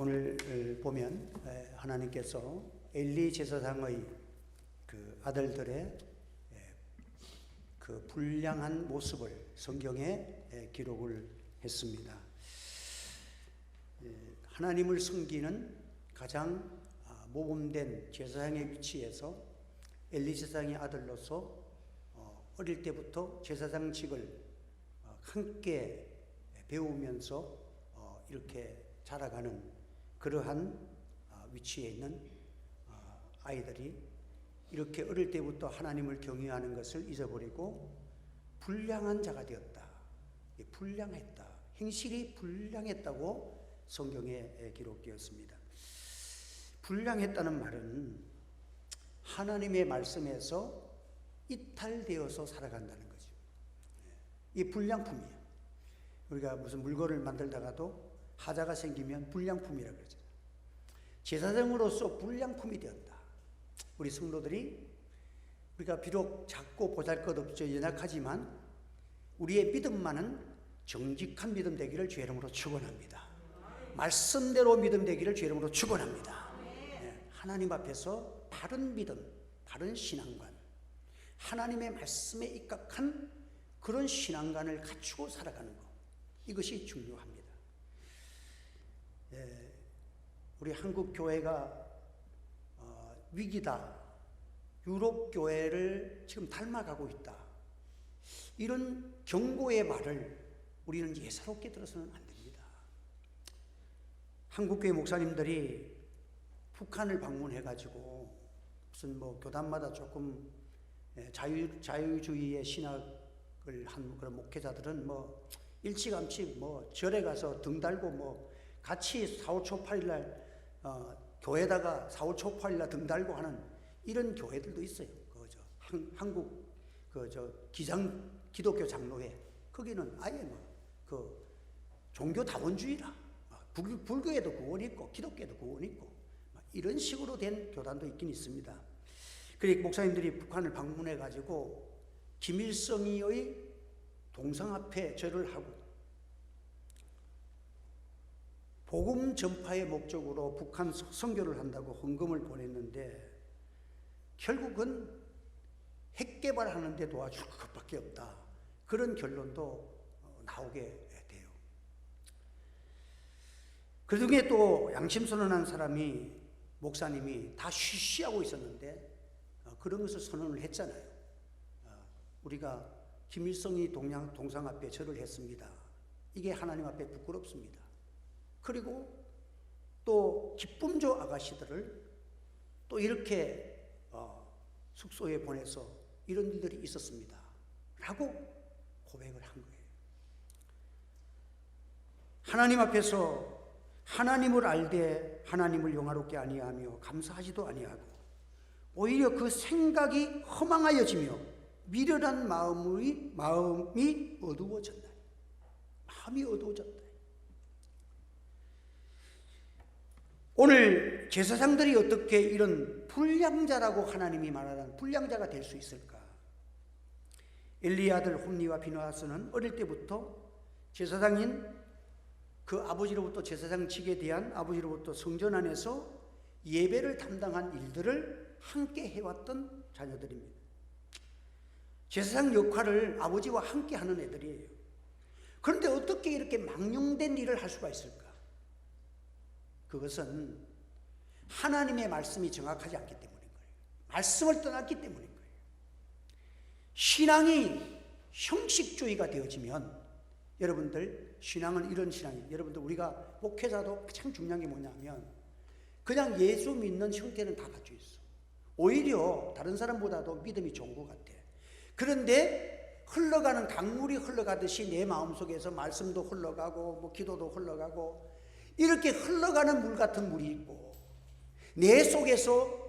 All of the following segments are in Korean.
오늘 보면 하나님께서 엘리 제사장의 그 아들들의 그 불량한 모습을 성경에 기록을 했습니다. 하나님을 섬기는 가장 모범된 제사장의 위치에서 엘리 제사장의 아들로서 어릴 때부터 제사장직을 함께 배우면서 이렇게 자라가는 그러한 위치에 있는 아이들이 이렇게 어릴 때부터 하나님을 경외하는 것을 잊어버리고 불량한 자가 되었다. 불량했다. 행실이 불량했다고 성경에 기록되었습니다. 불량했다는 말은 하나님의 말씀에서 이탈되어서 살아간다는 거죠. 이 불량품이에요. 우리가 무슨 물건을 만들다가도 하자가 생기면 불량품이라고 그러죠. 제사장으로서 불량품이 되었다. 우리 성도들이 우리가 비록 작고 보잘것없죠, 연약하지만 우리의 믿음만은 정직한 믿음 되기를 주의 이름으로 축원합니다. 말씀대로 믿음 되기를 주의 이름으로 축원합니다. 하나님 앞에서 바른 믿음, 바른 신앙관, 하나님의 말씀에 입각한 그런 신앙관을 갖추고 살아가는 것, 이것이 중요합니다. 우리 한국 교회가 위기다, 유럽 교회를 지금 닮아가고 있다, 이런 경고의 말을 우리는 예사롭게 들어서는 안 됩니다. 한국교회 목사님들이 북한을 방문해가지고 무슨 교단마다 조금 자유주의의 신학을 한 그런 목회자들은 일찌감치 절에 가서 등 달고 같이 4월 초 8일 날 교회에다가 4월 초 8일 날 등 달고 하는 이런 교회들도 있어요. 한국 기독교 장로회, 거기는 아예 종교 다원주의라, 불교에도 구원이 있고 기독교에도 구원이 있고 이런 식으로 된 교단도 있긴 있습니다. 그리고 목사님들이 북한을 방문해 가지고 김일성이의 동상 앞에 절을 하고 복음 전파의 목적으로 북한 선교를 한다고 헌금을 보냈는데 결국은 핵 개발하는 데 도와줄 것밖에 없다, 그런 결론도 나오게 돼요. 그 중에 또 양심선언한 사람이, 목사님이 다 쉬쉬하고 있었는데 그런 것을 선언을 했잖아요. 우리가 김일성이 동상 앞에 절을 했습니다. 이게 하나님 앞에 부끄럽습니다. 그리고 또 기쁨조 아가씨들을 또 이렇게 숙소에 보내서 이런 일들이 있었습니다 라고 고백을 한 거예요. 하나님 앞에서 하나님을 알되 하나님을 영화롭게 아니하며 감사하지도 아니하고 오히려 그 생각이 허망하여지며 미련한 마음이 어두워졌다. 마음이 어두워졌다. 오늘 제사장들이 어떻게 이런 불량자라고 하나님이 말하는 불량자가 될 수 있을까? 엘리의 아들 홈니와 비느하스는 어릴 때부터 제사장인 그 아버지로부터, 제사장직에 대한 아버지로부터 성전 안에서 예배를 담당한 일들을 함께 해왔던 자녀들입니다. 제사장 역할을 아버지와 함께 하는 애들이에요. 그런데 어떻게 이렇게 망령된 일을 할 수가 있을까? 그것은 하나님의 말씀이 정확하지 않기 때문인 거예요. 말씀을 떠났기 때문인 거예요. 신앙이 형식주의가 되어지면, 여러분들 신앙은 이런 신앙이에요. 여러분들 우리가 목회자도 참 중요한 게 뭐냐면 그냥 예수 믿는 형태는 다 갖춰 있어. 오히려 다른 사람보다도 믿음이 좋은 것 같아. 그런데 흘러가는 강물이 흘러가듯이 내 마음속에서 말씀도 흘러가고 기도도 흘러가고 이렇게 흘러가는 물 같은 물이 있고, 내 속에서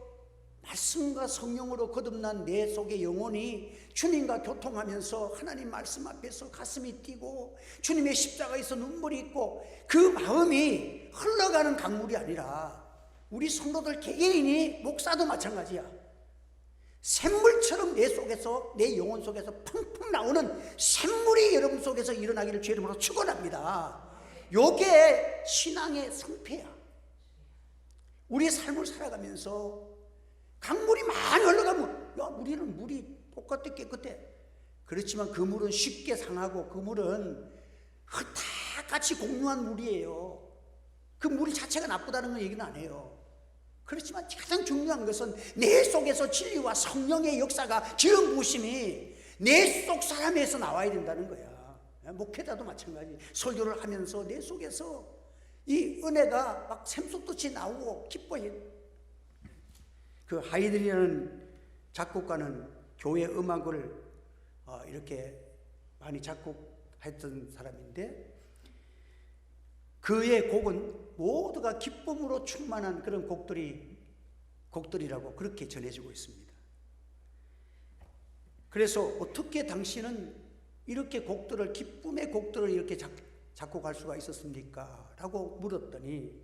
말씀과 성령으로 거듭난 내 속의 영혼이 주님과 교통하면서 하나님 말씀 앞에서 가슴이 뛰고 주님의 십자가에서 눈물이 있고, 그 마음이 흘러가는 강물이 아니라 우리 성도들 개개인이, 목사도 마찬가지야, 샘물처럼 내 속에서, 내 영혼 속에서 펑펑 나오는 샘물이 여러분 속에서 일어나기를 주의 이름으로 축원합니다. 요게 신앙의 성패야. 우리의 삶을 살아가면서 강물이 많이 흘러가면 야, 우리는 물이 똑같아 깨끗해. 그렇지만 그 물은 쉽게 상하고 그 물은 다 같이 공유한 물이에요. 그 물 자체가 나쁘다는 건 얘기는 안 해요. 그렇지만 가장 중요한 것은 내 속에서 진리와 성령의 역사가 기름 부으심이 내 속 사람에서 나와야 된다는 거야. 목회자도 마찬가지. 설교를 하면서 내 속에서 이 은혜가 막 샘솟듯이 나오고 기뻐해. 그 하이들이라는 작곡가는 교회 음악을 이렇게 많이 작곡했던 사람인데 그의 곡은 모두가 기쁨으로 충만한 그런 곡들이라고 그렇게 전해지고 있습니다. 그래서 어떻게 당신은 이렇게 곡들을 기쁨의 곡들을 이렇게 작곡할 수가 있었습니까? 라고 물었더니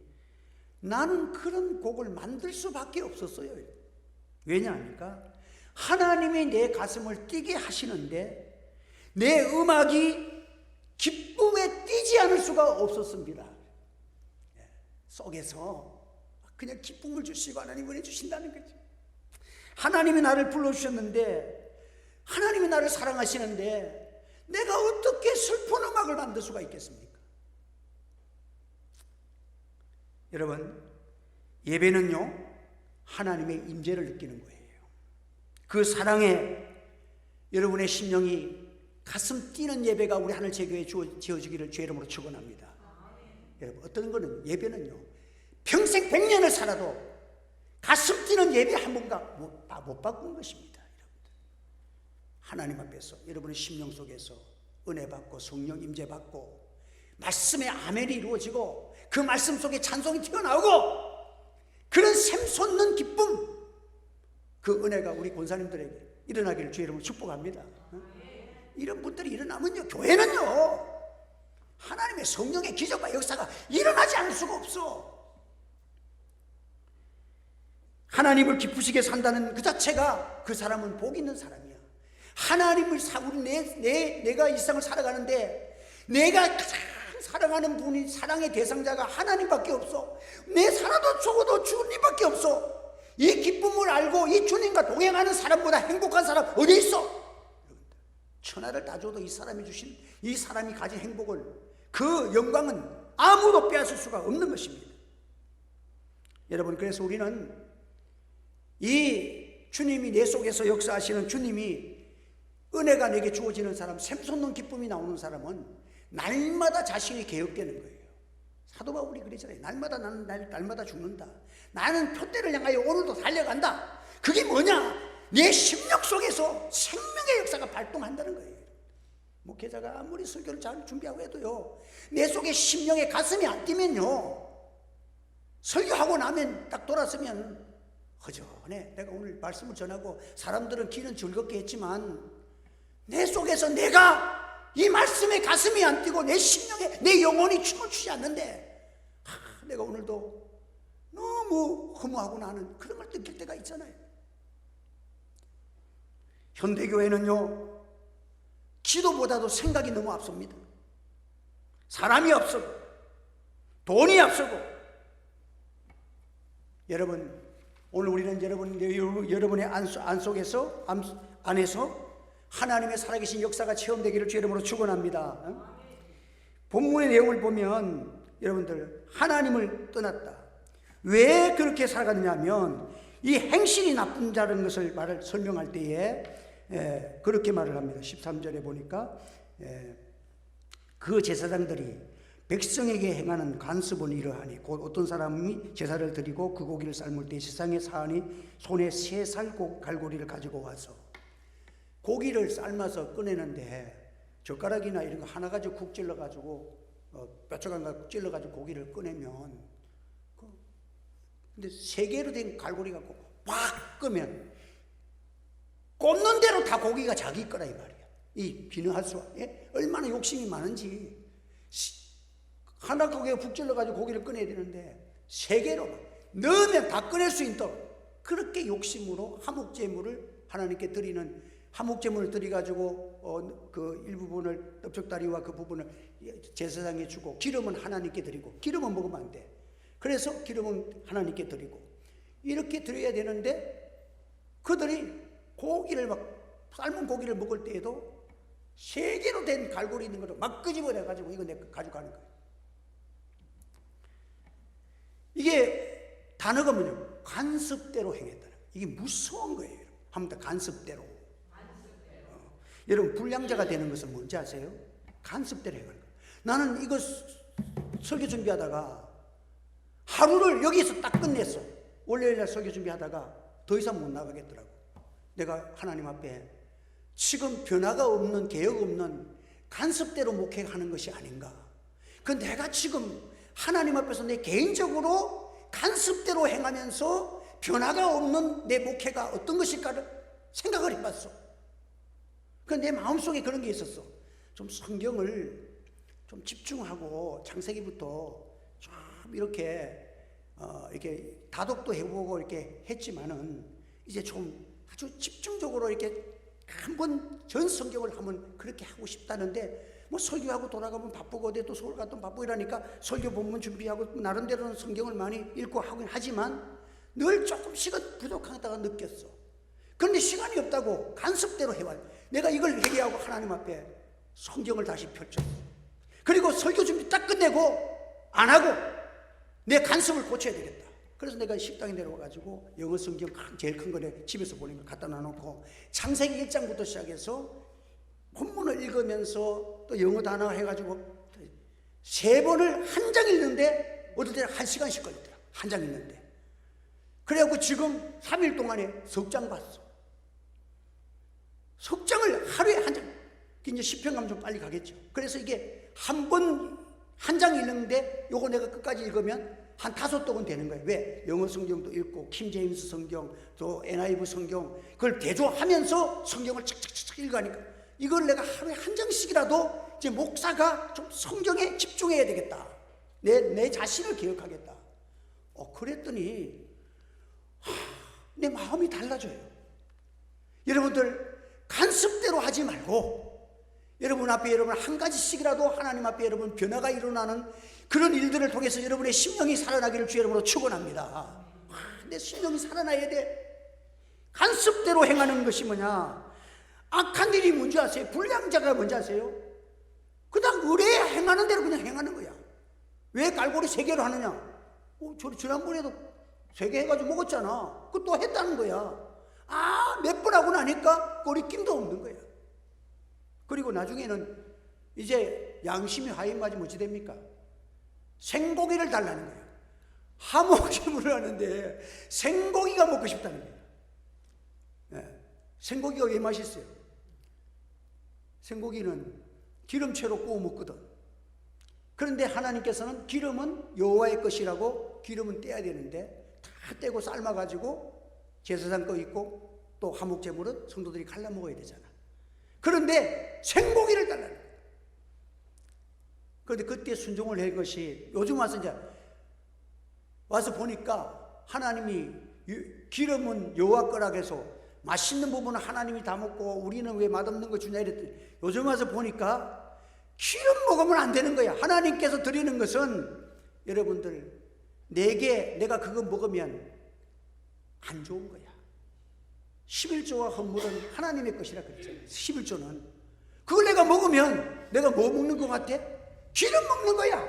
나는 그런 곡을 만들 수밖에 없었어요. 왜냐합니까? 하나님이 내 가슴을 뛰게 하시는데 내 음악이 기쁨에 뛰지 않을 수가 없었습니다. 속에서 그냥 기쁨을 주시고 하나님 은혜 주신다는 거죠. 하나님이 나를 불러주셨는데 하나님이 나를 사랑하시는데 내가 어떻게 슬픈 음악을 만들 수가 있겠습니까? 여러분, 예배는요 하나님의 임재를 느끼는 거예요. 그 사랑에 여러분의 심령이 가슴 뛰는 예배가 우리 하늘 제교에 지어지기를 주의 이름으로 축원합니다. 여러분, 어떤 거는 예배는요 평생 100년을 살아도 가슴 뛰는 예배 한 번가 못 바꾼 것입니다. 여러분들, 하나님 앞에서 여러분의 심령 속에서 은혜 받고 성령 임재 받고 말씀의 아멘이 이루어지고 그 말씀 속에 찬송이 튀어나오고 그런 샘솟는 기쁨, 그 은혜가 우리 권사님들에게 일어나기를 주의 이름으로 축복합니다. 이런 분들이 일어나면요 교회는요 하나님의 성령의 기적과 역사가 일어나지 않을 수가 없어. 하나님을 기쁘시게 산다는 그 자체가 그 사람은 복 있는 사람이야. 하나님을 내가 이 세상을 살아가는데 내가 가장 사랑하는 분이 사랑의 대상자가 하나님밖에 없어. 내 살아도 죽어도 주님밖에 없어. 이 기쁨을 알고 이 주님과 동행하는 사람보다 행복한 사람 어디 있어? 천하를 다 줘도 이 사람이 주신 이 사람이 가진 행복을, 그 영광은 아무도 빼앗을 수가 없는 것입니다. 여러분, 그래서 우리는 이 주님이 내 속에서 역사하시는 주님이 은혜가 내게 주어지는 사람, 샘솟는 기쁨이 나오는 사람은 날마다 자신이 개혁되는 거예요. 사도 바울이 그러잖아요. 날마다 나는 날마다 죽는다. 나는 표대를 향하여 오늘도 달려간다. 그게 뭐냐? 내 심령 속에서 생명의 역사가 발동한다는 거예요. 목회자가 아무리 설교를 잘 준비하고 해도요 내 속에 심령의 가슴이 안 뛰면요 설교하고 나면 딱 돌아서면 허전해. 내가 오늘 말씀을 전하고 사람들은 귀는 즐겁게 했지만 내 속에서 내가 이 말씀에 가슴이 안 뛰고 내 심령에 내 영혼이 춤을 추지 않는데 내가 오늘도 너무 허무하고 나는 그런 걸 느낄 때가 있잖아요. 현대교회는요 기도보다도 생각이 너무 앞섭니다. 사람이 앞서고 돈이 앞서고. 여러분, 오늘 우리는 여러분의 안에서 하나님의 살아계신 역사가 체험되기를 주의 이름으로 축원합니다. 본문의 내용을 보면 여러분들, 하나님을 떠났다. 왜 그렇게 살아갔냐면 이 행실이 나쁜 자라는 것을 설명할 때에 그렇게 말을 합니다. 13절에 보니까 그 제사장들이 백성에게 행하는 간습은 이러하니 곧 어떤 사람이 제사를 드리고 그 고기를 삶을 때 세상의 사안이 손에 3살 갈고리를 가지고 와서 고기를 삶아서 꺼내는데 젓가락이나 이런 거 하나 가지고 쿡 찔러가지고 뼈조각 갖고 찔러가지고 고기를 꺼내면 근데 3개로 된 갈고리 갖고 팍 끄면 꽂는 대로 다 고기가 자기 거라 이 말이야. 이 비능할 수가 얼마나 욕심이 많은지. 하나 고기에 푹 찔러가지고 고기를 꺼내야 되는데 3개로 넣으면 다 꺼낼 수 있도록 그렇게 욕심으로 화목제물을 하나님께 드리는, 화목제물을 드려가지고 그 일부분을 넓적다리와 그 부분을 제사장에 주고 기름은 하나님께 드리고, 기름은 먹으면 안 돼. 그래서 기름은 하나님께 드리고 이렇게 드려야 되는데 그들이 고기를 막 삶은 고기를 먹을 때에도 3개로 된 갈고리 있는 거를 막 끄집어내가지고 이거 내 가져가는 거예요. 이게 단어가 뭐냐면 관습대로 행했다. 이게 무서운 거예요. 한번 더 간습대로. 여러분 불량자가 되는 것은 뭔지 아세요? 간습대로 행하는 거예요. 나는 이거 설교 준비하다가 하루를 여기서 딱 끝냈어. 월요일날 설교 준비하다가 더 이상 못 나가겠더라고. 내가 하나님 앞에 지금 변화가 없는, 개혁 없는 간습대로 목회하는 것이 아닌가. 그 내가 지금 하나님 앞에서 내 개인적으로 간습대로 행하면서 변화가 없는 내 목회가 어떤 것일까를 생각을 해봤어. 그 내 마음속에 그런 게 있었어. 좀 성경을 좀 집중하고 창세기부터 좀 이렇게 다독도 해보고 이렇게 했지만은 이제 좀 아주 집중적으로 이렇게 한번 전 성경을 한번 그렇게 하고 싶다는데 뭐 설교하고 돌아가면 바쁘고 어디 또 서울 갔다 바쁘고 이러니까 설교 본문 준비하고 나름대로는 성경을 많이 읽고 하긴 하지만 늘 조금씩은 부족하다고 느꼈어. 그런데 시간이 없다고 간섭대로 해와요. 내가 이걸 회개하고 하나님 앞에 성경을 다시 펼쳤어. 그리고 설교 준비 딱 끝내고 안 하고 내 간섭을 고쳐야 되겠다. 그래서 내가 식당에 내려와가지고 영어 성경 제일 큰 거를 집에서 보는 걸 갖다 놔놓고 창세기 1장부터 시작해서 본문을 읽으면서 또 영어 단어 해가지고 3번을 한 장 읽는데 어떨 때는 1시간씩 걸리더라. 한 장 읽는데. 그래갖고 지금 3일 동안에 석장 봤어. 석장을 하루에 한 장. 이제 10편 가면 좀 빨리 가겠죠. 그래서 이게 한 장 읽는데 요거 내가 끝까지 읽으면 한 5독은 되는 거예요. 왜? 영어 성경도 읽고 킹제임스 성경 또 NIV 성경 그걸 대조하면서 성경을 착착착 읽으니까 이걸 내가 하루에 한 장씩이라도 이제 목사가 좀 성경에 집중해야 되겠다. 내 자신을 기억하겠다. 그랬더니 내 마음이 달라져요. 여러분들 간섭대로 하지 말고 여러분 앞에 여러분 한 가지씩이라도 하나님 앞에 여러분 변화가 일어나는 그런 일들을 통해서 여러분의 심령이 살아나기를 주 여러분으로 축원합니다. 내 심령이 살아나야 돼. 간섭대로 행하는 것이 뭐냐? 악한 일이 뭔지 아세요? 불량자가 뭔지 아세요? 그냥 의뢰 행하는 대로 그냥 행하는 거야. 왜 갈고리 3개로 하느냐? 지난번에도 3개 해가지고 먹었잖아. 그거 또 했다는 거야. 몇 번 하고 나니까 거리낌도 없는 거야. 그리고 나중에는 이제 양심이 하인 맞으면 어찌 됩니까? 생고기를 달라는 거야. 하모김을 하는데 생고기가 먹고 싶다는 거야. 네. 생고기가 왜 맛있어요? 생고기는 기름채로 구워 먹거든. 그런데 하나님께서는 기름은 여호와의 것이라고 기름은 떼야 되는데 다 떼고 삶아가지고 제사장 거 있고 또 화목제물은 성도들이 갈라 먹어야 되잖아. 그런데 생고기를 달라는 거야. 그런데 그때 순종을 한 것이 요즘 와서 보니까 하나님이 기름은 여호와 거라 해서 맛있는 부분은 하나님이 다 먹고 우리는 왜 맛없는 거 주냐 이랬더니 요즘 와서 보니까 기름 먹으면 안 되는 거야. 하나님께서 드리는 것은 여러분들 내가 그거 먹으면 안 좋은 거야. 11조와 헌물은 하나님의 것이라 그랬잖아요. 11조는 그걸 내가 먹으면 내가 뭐 먹는 것 같아? 기름 먹는 거야.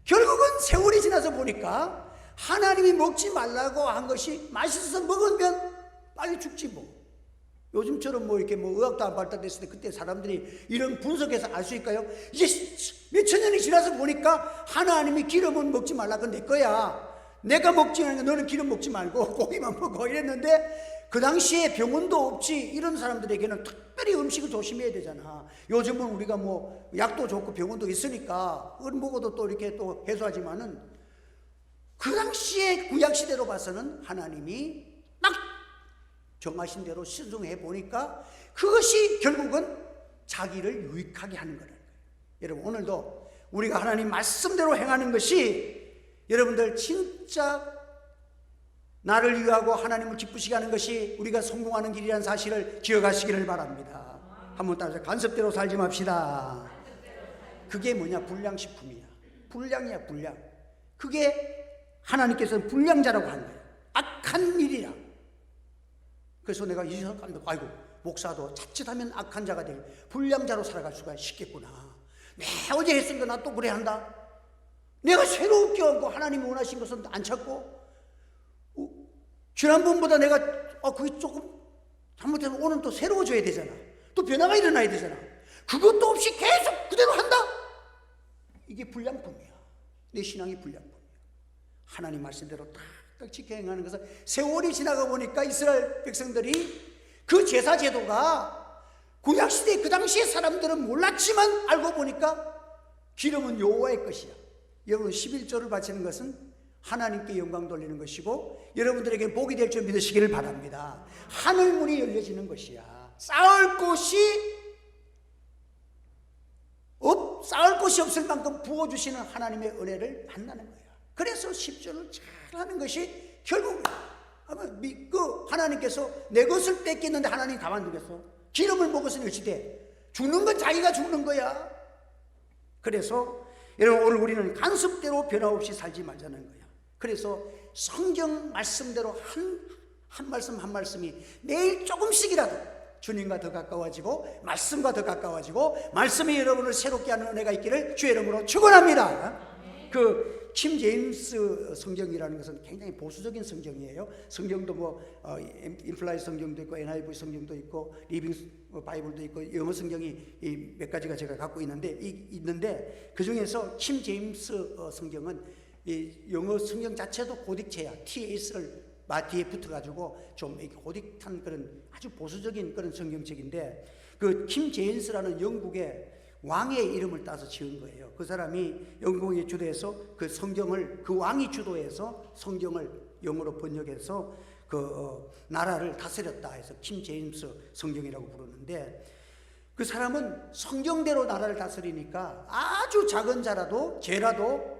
결국은 세월이 지나서 보니까 하나님이 먹지 말라고 한 것이 맛있어서 먹으면 빨리 죽지 뭐. 요즘처럼 이렇게 의학도 안 발달됐을 때 그때 사람들이 이런 분석해서 알 수 있을까요? 이제 몇천 년이 지나서 보니까 하나님이 기름은 먹지 말라고 내 거야. 내가 먹지 않으니까 너는 기름 먹지 말고 고기만 먹어 이랬는데 그 당시에 병원도 없지 이런 사람들에게는 특별히 음식을 조심해야 되잖아. 요즘은 우리가 약도 좋고 병원도 있으니까 그걸 먹어도 또 이렇게 또 해소하지만은 그 당시에 구약시대로 봐서는 하나님이 딱 정하신 대로 신중해 보니까 그것이 결국은 자기를 유익하게 하는 거라는 거예요. 여러분 오늘도 우리가 하나님 말씀대로 행하는 것이 여러분들 진짜 나를 위하고 하나님을 기쁘시게 하는 것이 우리가 성공하는 길이라는 사실을 기억하시기를 바랍니다. 한번 따라서 간섭대로 살지 맙시다. 그게 뭐냐? 불량식품이야. 불량이야 불량. 그게 하나님께서는 불량자라고 하는 거예요. 악한 일이라. 그래서 내가 이 사람도 아이고 목사도 자칫하면 악한 자가 되고 불량자로 살아갈 수가 있겠구나. 내가 어제 했으니까 나 또 그래 한다. 내가 새롭게 하고 하나님이 원하신 것은 안 찾고 지난번보다 내가 그게 조금 잘못해서 오늘 또 새로워져야 되잖아. 또 변화가 일어나야 되잖아. 그것도 없이 계속 그대로 한다. 이게 불량품이야. 내 신앙이 불량품이야. 하나님 말씀대로 딱 지켜 행하는 것은 세월이 지나가 보니까 이스라엘 백성들이 그 제사 제도가 구약시대 그 당시에 사람들은 몰랐지만 알고 보니까 기름은 여호와의 것이야. 여러분 11조를 바치는 것은 하나님께 영광 돌리는 것이고 여러분들에게 복이 될 줄 믿으시기를 바랍니다. 하늘문이 열려지는 것이야. 쌓을 곳이 없을 만큼 부어주시는 하나님의 은혜를 만나는 거야. 그래서 10조를 잘 하는 것이 결국 하나님께서 내 것을 뺏겼는데 하나님 가만두겠어? 기름을 먹었으니 어찌돼? 죽는 건 자기가 죽는 거야. 그래서 여러분 오늘 우리는 간섭대로 변화없이 살지 말자는 거야. 그래서 성경 말씀대로 한 말씀 한 말씀이 매일 조금씩이라도 주님과 더 가까워지고 말씀과 더 가까워지고 말씀이 여러분을 새롭게 하는 은혜가 있기를 주의 이름으로 축원합니다. 그 킴 제임스 성경이라는 것은 굉장히 보수적인 성경이에요. 성경도 인플라이 성경도 있고 NIV 성경도 있고 리빙 바이블도 있고 영어 성경이 몇 가지가 제가 갖고 있는데 그 중에서 킴 제임스 성경은 이 영어 성경 자체도 고딕체야. TS를 뒤에 붙어가지고 좀 고딕한 그런 아주 보수적인 그런 성경책인데 그 킴 제임스라는 영국의 왕의 이름을 따서 지은 거예요. 그 사람이 영국이 주도해서 그 성경을 그 왕이 주도해서 성경을 영어로 번역해서 나라를 다스렸다 해서 킴 제임스 성경이라고 부르는데 그 사람은 성경대로 나라를 다스리니까 아주 작은 자라도 죄라도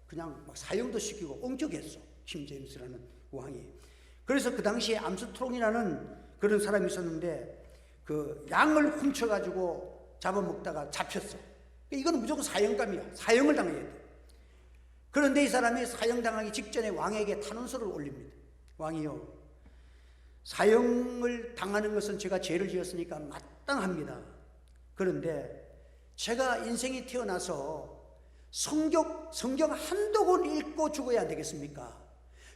그냥 막 사형도 시키고 엄격했어. 킴 제임스라는 왕이. 그래서 그 당시에 암스트롱이라는 그런 사람이 있었는데 그 양을 훔쳐가지고 잡아먹다가 잡혔어. 이거는 무조건 사형감이야. 사형을 당해야 돼. 그런데 이 사람이 사형당하기 직전에 왕에게 탄원서를 올립니다. 왕이요, 사형을 당하는 것은 제가 죄를 지었으니까 마땅합니다. 그런데 제가 인생이 태어나서 성경 한두 권 읽고 죽어야 안 되겠습니까?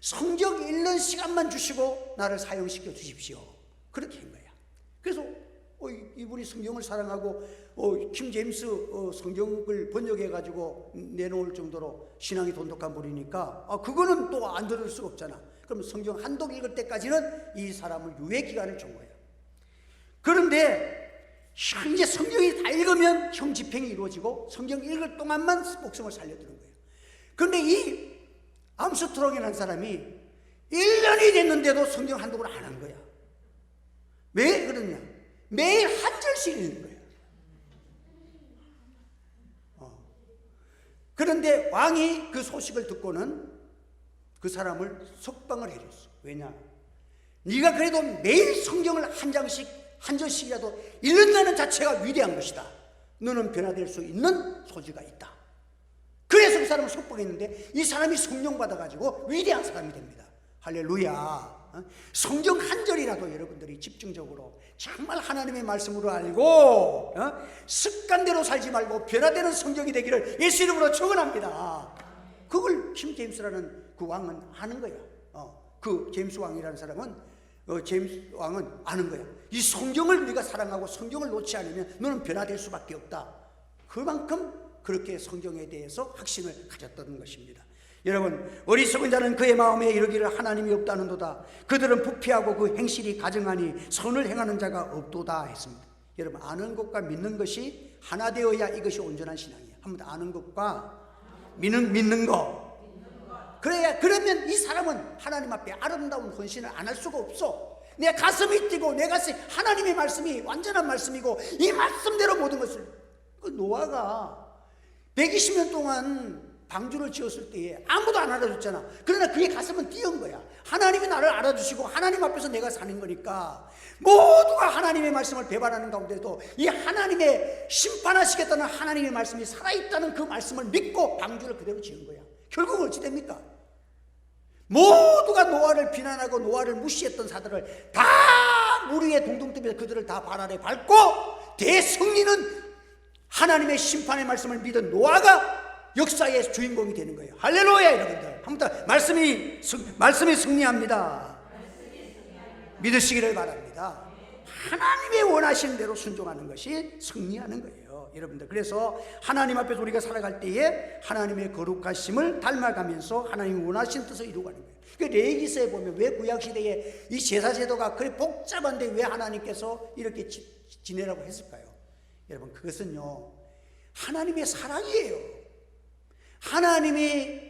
성경 읽는 시간만 주시고 나를 사형시켜 주십시오. 그렇게 한 거야. 그래서 이분이 성경을 사랑하고 킴 제임스 성경을 번역해가지고 내놓을 정도로 신앙이 돈독한 분이니까 그거는 또 안 들을 수가 없잖아. 그러면 성경 한독 읽을 때까지는 이 사람을 유예 기간을 준 거야. 그런데 이제 성경이 다 읽으면 형 집행이 이루어지고 성경 읽을 동안만 목숨을 살려두는 거예요. 그런데 이 암스트롱이라는 사람이 1년이 됐는데도 성경 한독을 안 한 거야. 왜 그러냐? 매일 한 절씩 읽는 거예요. 그런데 왕이 그 소식을 듣고는 그 사람을 석방을 해줬어. 왜냐? 네가 그래도 매일 성경을 한 장씩 한 절씩이라도 읽는다는 자체가 위대한 것이다. 너는 변화될 수 있는 소지가 있다. 그래서 그 사람을 석방했는데 이 사람이 성령 받아가지고 위대한 사람이 됩니다. 할렐루야. 성경 한 절이라도 여러분들이 집중적으로 정말 하나님의 말씀으로 알고 습관대로 살지 말고 변화되는 성경이 되기를 예수 이름으로 축원합니다. 그걸 킴 제임스라는 그 왕은 아는 거야. 그 제임스 왕이라는 사람은 제임스 왕은 아는 거야. 이 성경을 네가 사랑하고 성경을 놓지 않으면 너는 변화될 수밖에 없다. 그만큼 그렇게 성경에 대해서 확신을 가졌던 것입니다. 여러분, 어리석은 자는 그의 마음에 이르기를 하나님이 없다는도다. 그들은 부패하고 그 행실이 가증하니 선을 행하는 자가 없도다 했습니다. 여러분, 아는 것과 믿는 것이 하나 되어야 이것이 온전한 신앙이에요. 한번 아는 것과 믿는 것. 그러면 이 사람은 하나님 앞에 아름다운 헌신을 안 할 수가 없어. 내 가슴이 뛰고 내 가슴이 하나님의 말씀이 완전한 말씀이고 이 말씀대로 모든 것을. 그 노아가 120년 동안 방주를 지었을 때에 아무도 안 알아줬잖아. 그러나 그의 가슴은 뛰은 거야. 하나님이 나를 알아주시고 하나님 앞에서 내가 사는 거니까 모두가 하나님의 말씀을 배반하는 가운데도 이 하나님의 심판하시겠다는 하나님의 말씀이 살아있다는 그 말씀을 믿고 방주를 그대로 지은 거야. 결국은 어찌 됩니까? 모두가 노아를 비난하고 노아를 무시했던 자들을 다 물 위에 둥둥 뜨면서 그들을 다 발 아래 밟고 대승리는 하나님의 심판의 말씀을 믿은 노아가 역사의 주인공이 되는 거예요. 할렐루야. 여러분들 한번 더 말씀이 승리합니다. 믿으시기를 바랍니다. 하나님의 원하시는 대로 순종하는 것이 승리하는 거예요, 여러분들. 그래서 하나님 앞에서 우리가 살아갈 때에 하나님의 거룩하심을 닮아가면서 하나님이 원하시는 뜻을 이루어가는 거예요. 그 레위기서에 보면 왜 구약시대에 이 제사제도가 그렇게 복잡한데 왜 하나님께서 이렇게 지내라고 했을까요? 여러분, 그것은요 하나님의 사랑이에요. 하나님이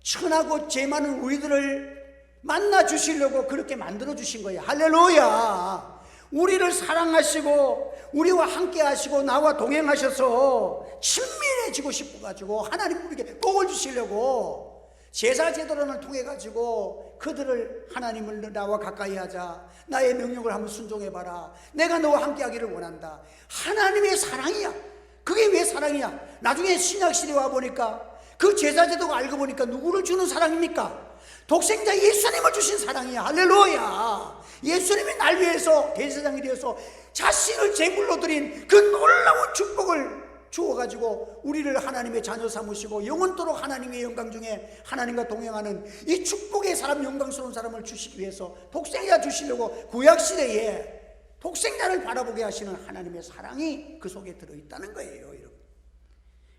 천하고 죄 많은 우리들을 만나 주시려고 그렇게 만들어 주신 거예요. 할렐루야. 우리를 사랑하시고 우리와 함께 하시고 나와 동행하셔서 친밀해지고 싶어가지고 하나님 우리에게 복을 주시려고 제사 제도론을 통해 가지고 그들을 하나님을 나와 가까이 하자, 나의 명령을 한번 순종해봐라, 내가 너와 함께 하기를 원한다. 하나님의 사랑이야. 그게 왜 사랑이야? 나중에 신약시대에 와보니까 그 제사 제도가 알고 보니까 누구를 주는 사랑입니까? 독생자 예수님을 주신 사랑이야. 할렐루야. 예수님이 날 위해서 대제사장이 되어서 자신을 제물로 드린 그 놀라운 축복을 주어가지고 우리를 하나님의 자녀 삼으시고 영원토록 하나님의 영광 중에 하나님과 동행하는 이 축복의 사람, 영광스러운 사람을 주시기 위해서 독생자 주시려고 구약시대에 독생자를 바라보게 하시는 하나님의 사랑이 그 속에 들어있다는 거예요, 여러분.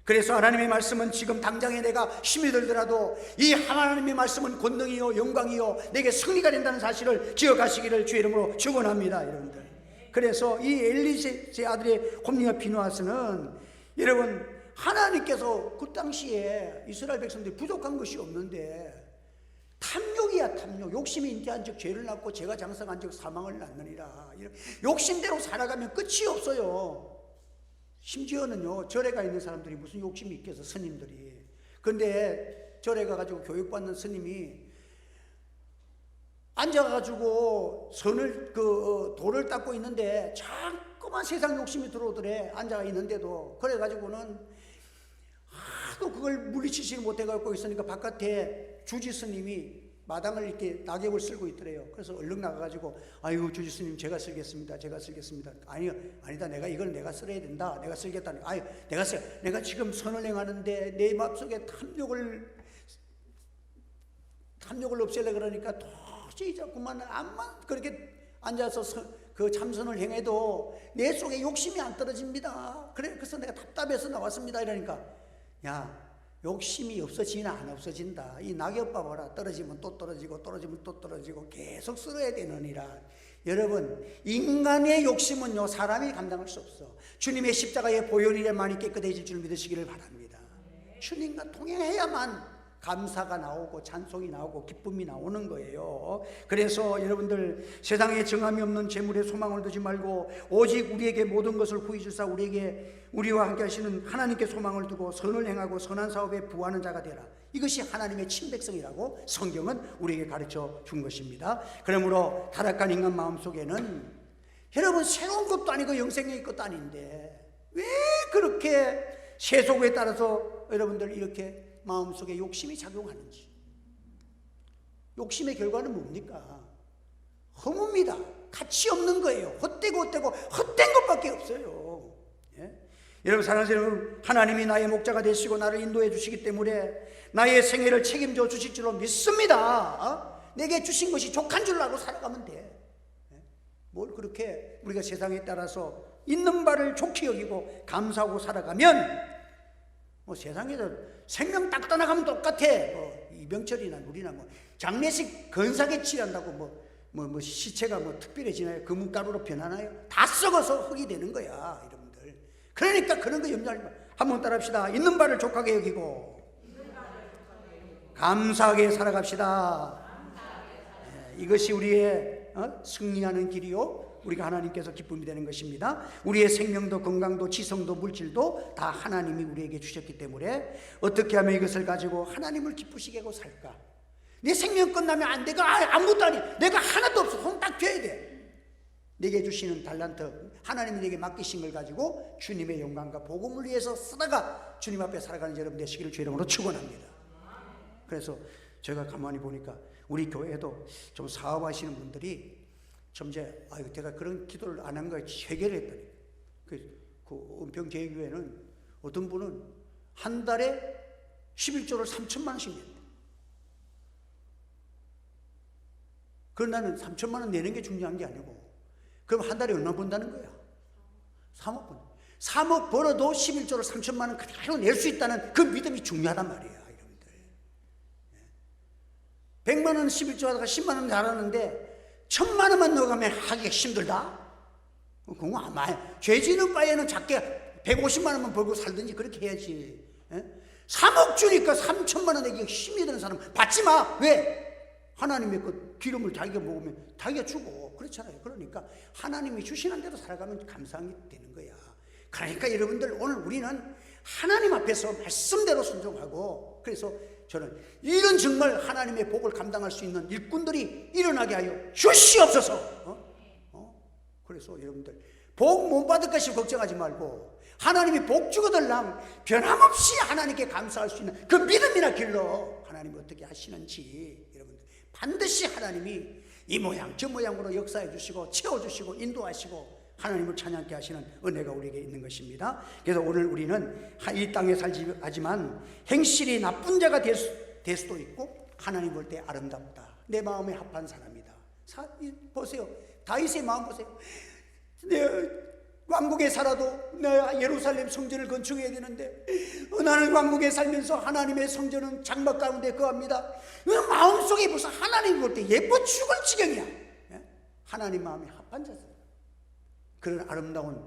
그래서 하나님의 말씀은 지금 당장에 내가 힘이 들더라도 이 하나님의 말씀은 권능이요 영광이요 내게 승리가 된다는 사실을 기억하시기를 주의 이름으로 축원합니다, 여러분들. 그래서 이 엘리제 아들의 홈리와 비누아스는 여러분, 하나님께서 그 당시에 이스라엘 백성들이 부족한 것이 없는데 탐욕이야, 탐욕. 욕심이 잉태한 즉 죄를 낳고 죄가 장성한 즉 사망을 낳느니라. 욕심대로 살아가면 끝이 없어요. 심지어는요, 절에 가 있는 사람들이 무슨 욕심이 있겠어, 스님들이. 그런데 절에 가가지고 교육받는 스님이 앉아가지고 돌을 닦고 있는데 자꾸만 세상 욕심이 들어오더래. 앉아 있는데도. 그래가지고는 하도 그걸 물리치지 못해갖고 있으니까 바깥에 주지 스님이 마당을 이렇게 낙엽을 쓸고 있더래요. 그래서 얼른 나가가지고 아유 주지 스님 제가 쓸겠습니다. 아니다 내가 내가 쓸어야 된다. 내가 쓸겠다니. 내가 지금 선을 행하는데 내 마음속에 탐욕을 없애려고 그러니까 도저히 자꾸만 암만 그렇게 앉아서 그 참선을 행해도 내 속에 욕심이 안 떨어집니다. 그래서 내가 답답해서 나왔습니다. 이러니까 야, 욕심이 없어지나 안 없어진다. 이 낙엽 봐봐라. 떨어지면 또 떨어지고 떨어지면 또 떨어지고 계속 쓸어야 되느니라. 여러분, 인간의 욕심은요 사람이 감당할 수 없어. 주님의 십자가의 보혈이라만이 깨끗해질 줄 믿으시기를 바랍니다. 주님과 동행해야만 감사가 나오고 찬송이 나오고 기쁨이 나오는 거예요. 그래서 여러분들 세상에 정함이 없는 재물에 소망을 두지 말고 오직 우리에게 모든 것을 후히 주사 우리와 함께 하시는 하나님께 소망을 두고 선을 행하고 선한 사업에 부하는 자가 되라. 이것이 하나님의 친백성이라고 성경은 우리에게 가르쳐 준 것입니다. 그러므로 타락한 인간 마음속에는 여러분 새로운 것도 아니고 영생의 것도 아닌데 왜 그렇게 세속에 따라서 여러분들 이렇게 마음속에 욕심이 작용하는지. 욕심의 결과는 뭡니까? 허무입니다. 가치 없는 거예요. 헛되고 헛된 것밖에 없어요. 예? 여러분 사랑하는 여러분, 하나님이 나의 목자가 되시고 나를 인도해 주시기 때문에 나의 생애를 책임져 주실 줄로 믿습니다. 내게 주신 것이 족한 줄 알고 살아가면 돼. 예? 뭘 그렇게 우리가 세상에 따라서 있는 바를 좋게 여기고 감사하고 살아가면 세상에서 생명 딱 떠나가면 똑같아. 이병철이나 우리나 장례식 근사하게 치른다고 시체가 특별해지나요? 금가루로 변하나요? 다 썩어서 흙이 되는 거야, 여러분들. 그러니까 그런 거 염려하지 마. 한번 따라합시다. 있는 바를 족하게 여기고 감사하게 살아갑시다. 이것이 우리의 승리하는 길이요, 우리가 하나님께서 기쁨이 되는 것입니다. 우리의 생명도 건강도 지성도 물질도 다 하나님이 우리에게 주셨기 때문에 어떻게 하면 이것을 가지고 하나님을 기쁘시게 하고 살까? 내 생명 끝나면 내가 아무것도 아니, 내가 하나도 없어. 손 딱 펴야 돼. 내게 주시는 달란트, 하나님이 내게 맡기신 걸 가지고 주님의 영광과 복음을 위해서 쓰다가 주님 앞에 살아가는 여러분 되시기를 주의 이름으로 축원합니다. 그래서 제가 가만히 보니까 우리 교회에도 좀 사업하시는 분들이 좀 이제 제가 그런 기도를 안 한 거 해결을 했더니 그 은평제일교회는 어떤 분은 한 달에 11조를 3천만 원씩 냈대. 그럼 나는 3천만 원 내는 게 중요한 게 아니고, 그럼 한 달에 얼마 번다는 거야? 3억 번. 3억 벌어도 11조를 3천만 원 그대로 낼 수 있다는 그 믿음이 중요하단 말이에요, 여러분들. 100만 원 11조 하다가 10만 원 잘하는데 1000만 원만 넣어가면 하기가 힘들다? 그거 아마 죄 지는 바에는 작게 150만 원만 벌고 살든지 그렇게 해야지. 3억 주니까 3천만 원 내기가 힘이 드는 사람 받지 마. 왜? 하나님의 그 기름을 자기가 먹으면 자기가 주고 그렇잖아요. 그러니까 하나님이 주시는 대로 살아가면 감사하게 되는 거야. 그러니까 여러분들, 오늘 우리는 하나님 앞에서 말씀대로 순종하고, 그래서 저는 이런 정말 하나님의 복을 감당할 수 있는 일꾼들이 일어나게 하여 주시옵소서. 그래서 여러분들, 복 못 받을 것이 걱정하지 말고 하나님이 복 주거들랑 변함없이 하나님께 감사할 수 있는 그 믿음이나 길로 하나님이 어떻게 하시는지, 여러분들 반드시 하나님이 이 모양 저 모양으로 역사해 주시고 채워주시고 인도하시고 하나님을 찬양케 하시는 은혜가 우리에게 있는 것입니다. 그래서 오늘 우리는 이 땅에 살지만 행실이 나쁜 자가 될 수도 있고 하나님 볼 때 아름답다, 내 마음에 합한 사람이다. 보세요, 다윗의 마음 보세요. 내 왕국에 살아도 내가 예루살렘 성전을 건축해야 되는데 나는 왕국에 살면서 하나님의 성전은 장막 가운데 거합니다. 마음속에 벌써 하나님 볼 때 예뻐 죽을 지경이야. 하나님 마음이 합한 자세요. 그런 아름다운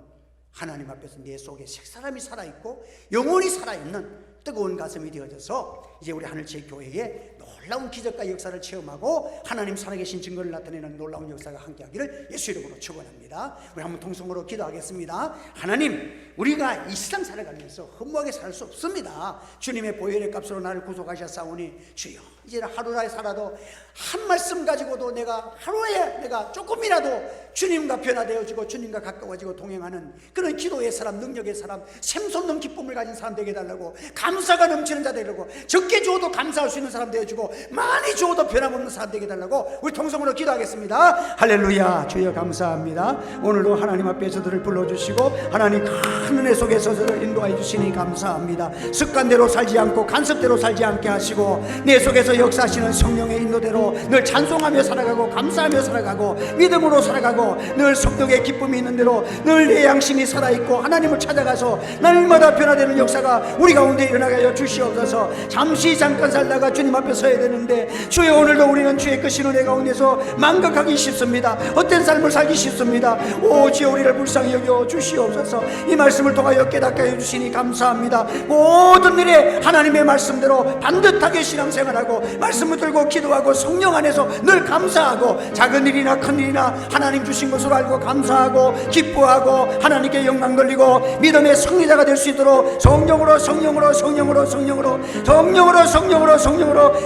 하나님 앞에서 내 속에 색사람이 살아있고 영혼이 살아있는 뜨거운 가슴이 되어져서 이제 우리 하늘채 교회에 놀라운 기적과 역사를 체험하고 하나님 살아계신 증거를 나타내는 놀라운 역사가 함께하기를 예수 이름으로 축원합니다. 우리 한번 통성으로 기도하겠습니다. 하나님, 우리가 이 세상 살아가면서 허무하게 살 수 없습니다. 주님의 보혈의 값으로 나를 구속하셨사오니 주여, 이제 하루라도 살아도 한 말씀 가지고도 내가 하루에 내가 조금이라도 주님과 변화되어지고 주님과 가까워지고 동행하는 그런 기도의 사람, 능력의 사람, 샘솟는 기쁨을 가진 사람 되게 해달라고, 감사가 넘치는 자 되려고, 적게 주어도 감사할 수 있는 사람 되어주고 많이 주어도 변함없는 사람 되게 해달라고 우리 통성으로 기도하겠습니다. 할렐루야. 주여 감사합니다. 오늘도 하나님 앞에 저들을 불러주시고 하나님 큰 은혜 속에서 저들을 인도해 주시니 감사합니다. 습관대로 살지 않고 간섭대로 살지 않게 하시고 내 속에서 역사하시는 성령의 인도대로 늘 찬송하며 살아가고 감사하며 살아가고 믿음으로 살아가고 늘 성령의 기쁨이 있는 대로 늘 내 양심이 살아있고 하나님을 찾아가서 날마다 변화되는 역사가 우리 가운데 일어나게 하여 주시옵소서. 잠깐 살다가 주님 앞에 서야 되는데 주여, 오늘도 우리는 주의 그 신은혜 가운데서 망각하기 쉽습니다. 헛된 삶을 살기 쉽습니다. 오 주여, 우리를 불쌍히 여겨 주시옵소서. 이 말씀을 통하여 깨닫게 해주시니 감사합니다. 모든 일에 하나님의 말씀대로 반듯하게 신앙생활하고 말씀을 들고 기도하고 성령 안에서 늘 감사하고 작은 일이나 큰 일이나 하나님 주신 것으로 알고 감사하고 기뻐하고 하나님께 영광 돌리고 믿음의 승리자가 될 수 있도록 성령으로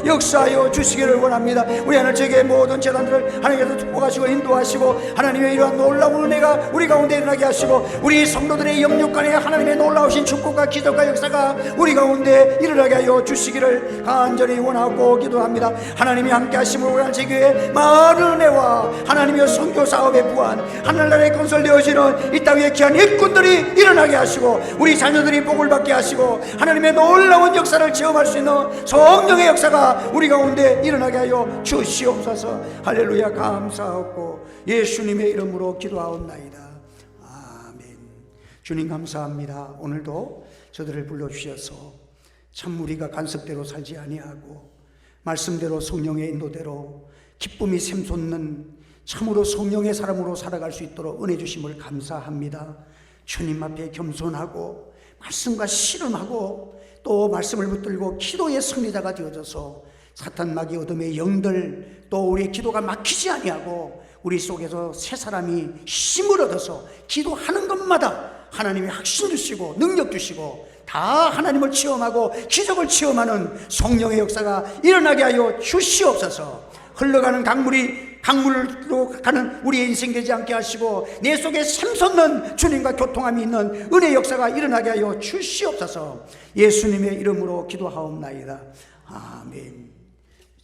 역사하여 주시기를 원합니다. 우리 하늘에게 모든 재단들을 하나님께서 축복하시고 인도하시고 하나님의 이러한 놀라운 은혜가 우리 가운데 일어나게 하시고 우리 성도들의 영육간에 하나님의 놀라우신 축복과 기적과 역사가 우리 가운데 일어나게 하여 주시기를 간절히 원하고 기도합니다. 하나님이 함께 하심으로 우리 하늘의 교회 많은 은혜와 하나님의 선교 사업의 부안, 하늘나라에 건설되어지는 이 땅의 귀한 일꾼들이 일어나게 하시고 우리 자녀들이 복을 받게 하시고 하나님의 놀라운 역사를 체험할 수 있는 성령의 역사가 우리 가운데 일어나게 하여 주시옵소서. 할렐루야. 감사하고 예수님의 이름으로 기도하옵나이다. 아멘. 주님 감사합니다. 오늘도 저들을 불러주셔서 참 우리가 간섭대로 살지 아니하고 말씀대로 성령의 인도대로 기쁨이 샘솟는 참으로 성령의 사람으로 살아갈 수 있도록 은혜 주심을 감사합니다. 주님 앞에 겸손하고 말씀과 씨름하고 또 말씀을 붙들고 기도의 승리자가 되어져서 사탄 마귀 어둠의 영들 또 우리의 기도가 막히지 아니하고 우리 속에서 새 사람이 힘을 얻어서 기도하는 것마다 하나님이 확신 주시고 능력 주시고 다 하나님을 체험하고 기적을 체험하는 성령의 역사가 일어나게 하여 주시옵소서. 흘러가는 강물로 가는 우리의 인생 되지 않게 하시고 내 속에 샘솟는 주님과 교통함이 있는 은혜 역사가 일어나게 하여 주시옵소서. 예수님의 이름으로 기도하옵나이다. 아멘.